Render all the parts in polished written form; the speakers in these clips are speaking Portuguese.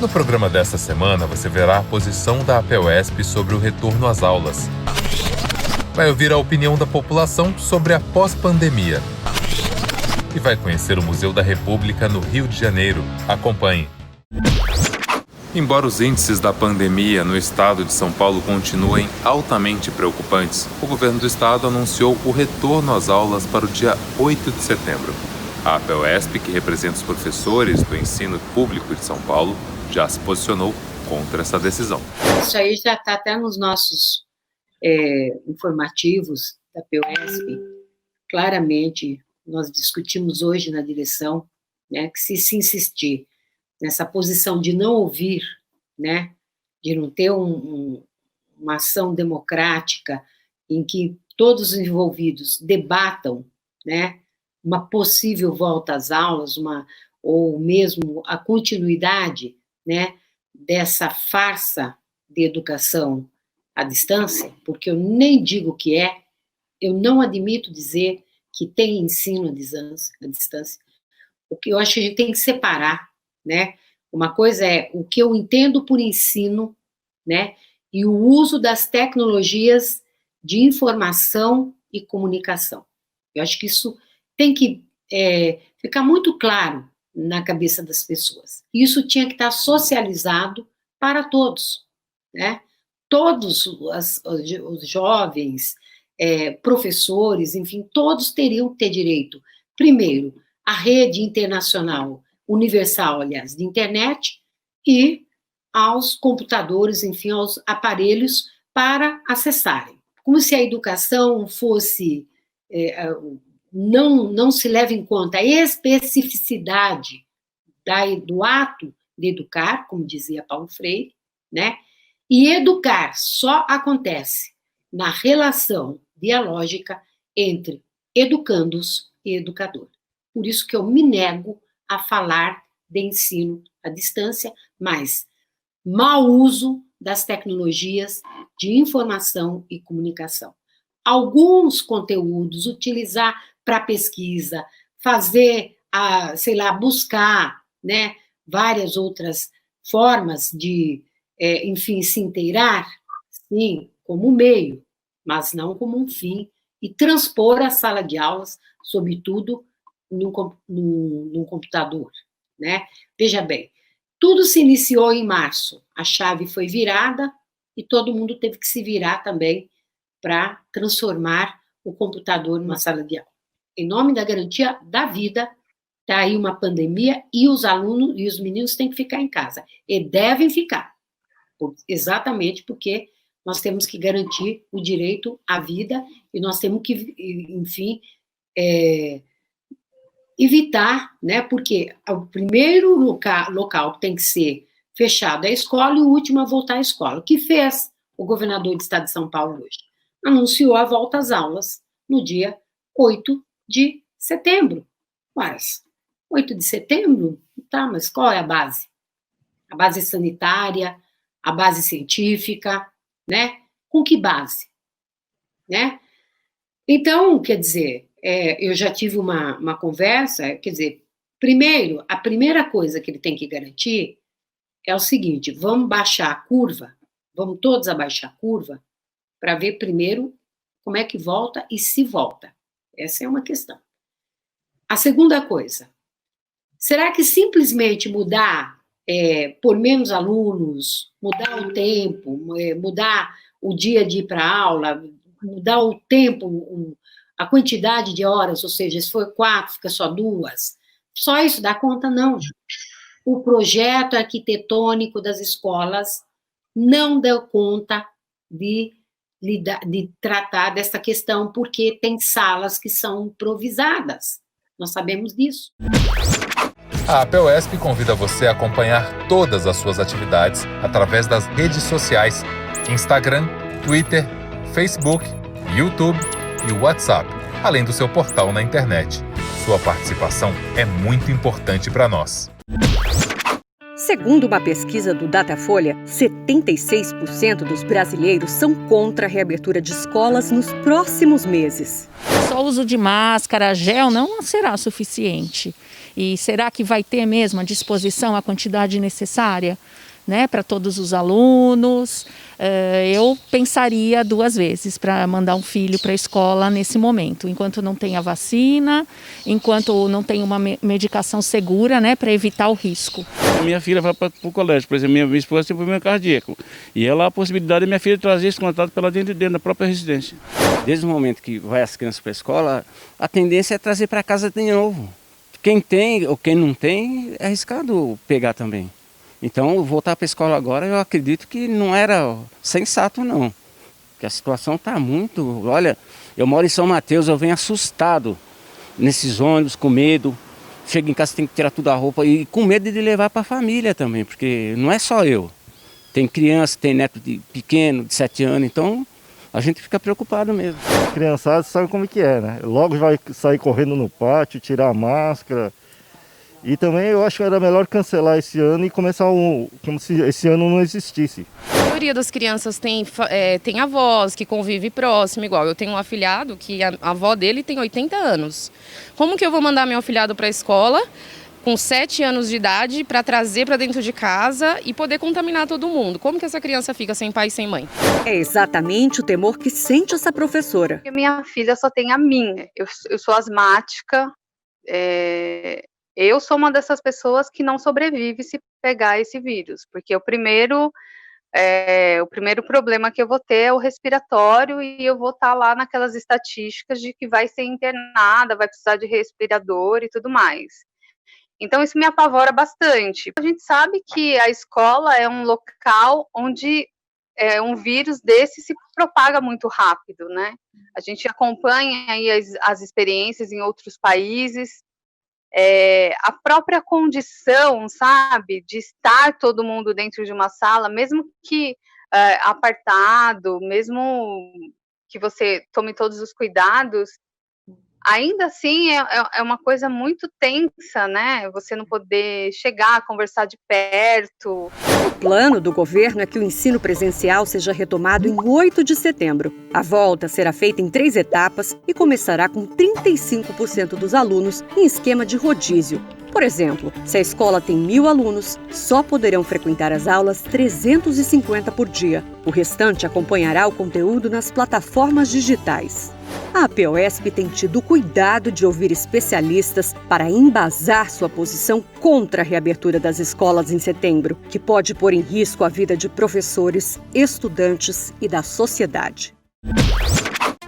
No programa desta semana, você verá a posição da APUESP sobre o retorno às aulas. Vai ouvir a opinião da população sobre a pós-pandemia. E vai conhecer o Museu da República no Rio de Janeiro. Acompanhe. Embora os índices da pandemia no estado de São Paulo continuem altamente preocupantes, o governo do estado anunciou o retorno às aulas para o dia 8 de setembro. A APUESP, que representa os professores do ensino público de São Paulo, já se posicionou contra essa decisão. Isso aí já está até nos nossos informativos da APUESP. Claramente, nós discutimos hoje na direção, né, que se insistir nessa posição de não ouvir, né, de não ter uma ação democrática em que todos os envolvidos debatam, né, uma possível volta às aulas, ou mesmo a continuidade, né, dessa farsa de educação à distância, porque eu nem digo que eu não admito dizer que tem ensino à distância, o que eu acho que a gente tem que separar, né? Uma coisa é o que eu entendo por ensino, né? E o uso das tecnologias de informação e comunicação. Eu acho que isso tem que ficar muito claro na cabeça das pessoas. Isso tinha que estar socializado para todos, né? Todos os jovens, professores, enfim, todos teriam que ter direito, primeiro, à rede internacional universal, aliás, de internet, e aos computadores, enfim, aos aparelhos para acessarem. Como se a educação fosse, não se leva em conta a especificidade do ato de educar, como dizia Paulo Freire, né? E educar só acontece na relação dialógica entre educandos e educador. Por isso que eu me nego a falar de ensino à distância, mas mau uso das tecnologias de informação e comunicação. Alguns conteúdos, utilizar para pesquisa, fazer, buscar, né, várias outras formas de, enfim, se inteirar, sim, como meio, mas não como um fim, e transpor a sala de aulas, sobretudo, num computador, né? Veja bem, tudo se iniciou em março, a chave foi virada e todo mundo teve que se virar também para transformar o computador numa sala de aula. Em nome da garantia da vida, está aí uma pandemia e os alunos e os meninos têm que ficar em casa, e devem ficar, exatamente porque nós temos que garantir o direito à vida e nós temos que, enfim, evitar, né, porque o primeiro local que tem que ser fechado é a escola e o último a voltar à escola. O que fez o governador do estado de São Paulo hoje? Anunciou a volta às aulas no dia 8 de setembro. Mas, 8 de setembro? Tá, mas qual é a base? A base sanitária, a base científica, né? Com que base? Né? Então, quer dizer, eu já tive uma conversa, quer dizer, primeiro, a primeira coisa que ele tem que garantir é o seguinte, vamos baixar a curva, vamos todos abaixar a curva, para ver primeiro como é que volta e se volta. Essa é uma questão. A segunda coisa, será que simplesmente mudar, por menos alunos, mudar o tempo, mudar o dia de ir para a aula, mudar o tempo, a quantidade de horas, ou seja, se for 4, fica só 2, só isso dá conta? Não. O projeto arquitetônico das escolas não deu conta de tratar dessa questão, porque tem salas que são improvisadas. Nós sabemos disso. A APUESP convida você a acompanhar todas as suas atividades através das redes sociais, Instagram, Twitter, Facebook, YouTube e WhatsApp, além do seu portal na internet. Sua participação é muito importante para nós. Segundo uma pesquisa do Datafolha, 76% dos brasileiros são contra a reabertura de escolas nos próximos meses. Só o uso de máscara, gel não será suficiente. E será que vai ter mesmo à disposição a quantidade necessária, né, para todos os alunos? Eu pensaria 2 vezes para mandar um filho para a escola nesse momento, enquanto não tem a vacina, enquanto não tem uma medicação segura, né, para evitar o risco. Minha filha vai para o colégio, por exemplo, minha esposa tem problema cardíaco. E ela, a possibilidade de minha filha trazer esse contato para dentro da própria residência. Desde o momento que vai as crianças para a escola, a tendência é trazer para casa de novo. Quem tem ou quem não tem, é arriscado pegar também. Então, voltar para a escola agora, eu acredito que não era sensato, não. Porque a situação está muito... Olha, eu moro em São Mateus, eu venho assustado nesses ônibus, com medo. Chego em casa, tem que tirar tudo a roupa e com medo de levar para a família também, porque não é só eu. Tem criança, tem neto pequeno, de 7 anos, então a gente fica preocupado mesmo. A criançada sabe como é que é, né? Logo vai sair correndo no pátio, tirar a máscara. E também eu acho que era melhor cancelar esse ano e começar como se esse ano não existisse. A maioria das crianças tem avós que convive próximo, igual eu tenho um afilhado que a avó dele tem 80 anos. Como que eu vou mandar meu afilhado para a escola com 7 anos de idade para trazer para dentro de casa e poder contaminar todo mundo? Como que essa criança fica sem pai e sem mãe? É exatamente o temor que sente essa professora. Minha filha só tem a mim. Eu sou asmática. Eu sou uma dessas pessoas que não sobrevive se pegar esse vírus, porque o primeiro problema que eu vou ter é o respiratório e eu vou estar lá naquelas estatísticas de que vai ser internada, vai precisar de respirador e tudo mais. Então isso me apavora bastante. A gente sabe que a escola é um local onde um vírus desse se propaga muito rápido, né? A gente acompanha aí as experiências em outros países. A própria condição, sabe, de estar todo mundo dentro de uma sala, mesmo que apartado, mesmo que você tome todos os cuidados, ainda assim é uma coisa muito tensa, né? Você não poder chegar, conversar de perto. O plano do governo é que o ensino presencial seja retomado em 8 de setembro. A volta será feita em 3 etapas e começará com 35% dos alunos em esquema de rodízio. Por exemplo, se a escola tem 1.000 alunos, só poderão frequentar as aulas 350 por dia. O restante acompanhará o conteúdo nas plataformas digitais. A APOESP tem tido cuidado de ouvir especialistas para embasar sua posição contra a reabertura das escolas em setembro, que pode pôr em risco a vida de professores, estudantes e da sociedade.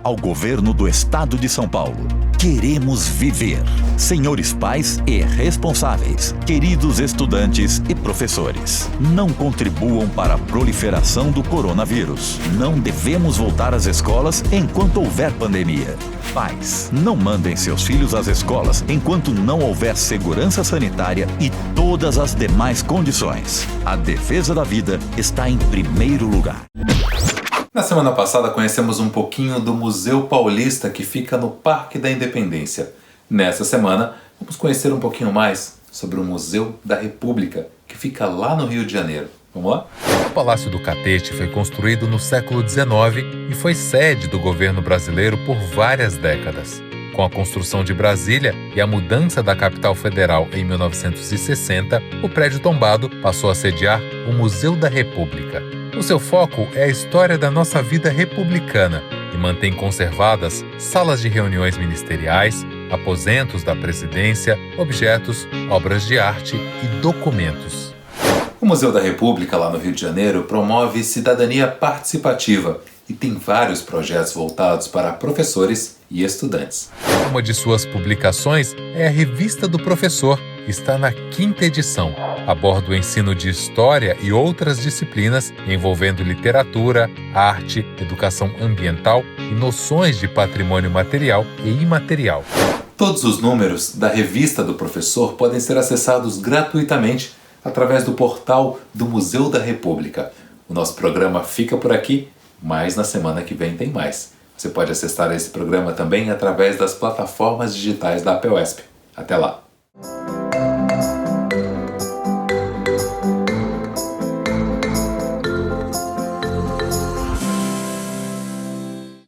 Ao governo do Estado de São Paulo. Queremos viver. Senhores pais e responsáveis, queridos estudantes e professores, não contribuam para a proliferação do coronavírus. Não devemos voltar às escolas enquanto houver pandemia. Pais, não mandem seus filhos às escolas enquanto não houver segurança sanitária e todas as demais condições. A defesa da vida está em primeiro lugar. Na semana passada conhecemos um pouquinho do Museu Paulista, que fica no Parque da Independência. Nessa semana, vamos conhecer um pouquinho mais sobre o Museu da República, que fica lá no Rio de Janeiro. Vamos lá? O Palácio do Catete foi construído no século XIX e foi sede do governo brasileiro por várias décadas. Com a construção de Brasília e a mudança da capital federal em 1960, o prédio tombado passou a sediar o Museu da República. O seu foco é a história da nossa vida republicana e mantém conservadas salas de reuniões ministeriais, aposentos da presidência, objetos, obras de arte e documentos. O Museu da República, lá no Rio de Janeiro, promove cidadania participativa e tem vários projetos voltados para professores e estudantes. Uma de suas publicações é a Revista do Professor, que está na 5ª edição. Aborda o ensino de história e outras disciplinas envolvendo literatura, arte, educação ambiental e noções de patrimônio material e imaterial. Todos os números da Revista do Professor podem ser acessados gratuitamente através do portal do Museu da República. O nosso programa fica por aqui, mas na semana que vem tem mais. Você pode acessar esse programa também através das plataformas digitais da APOESP. Até lá!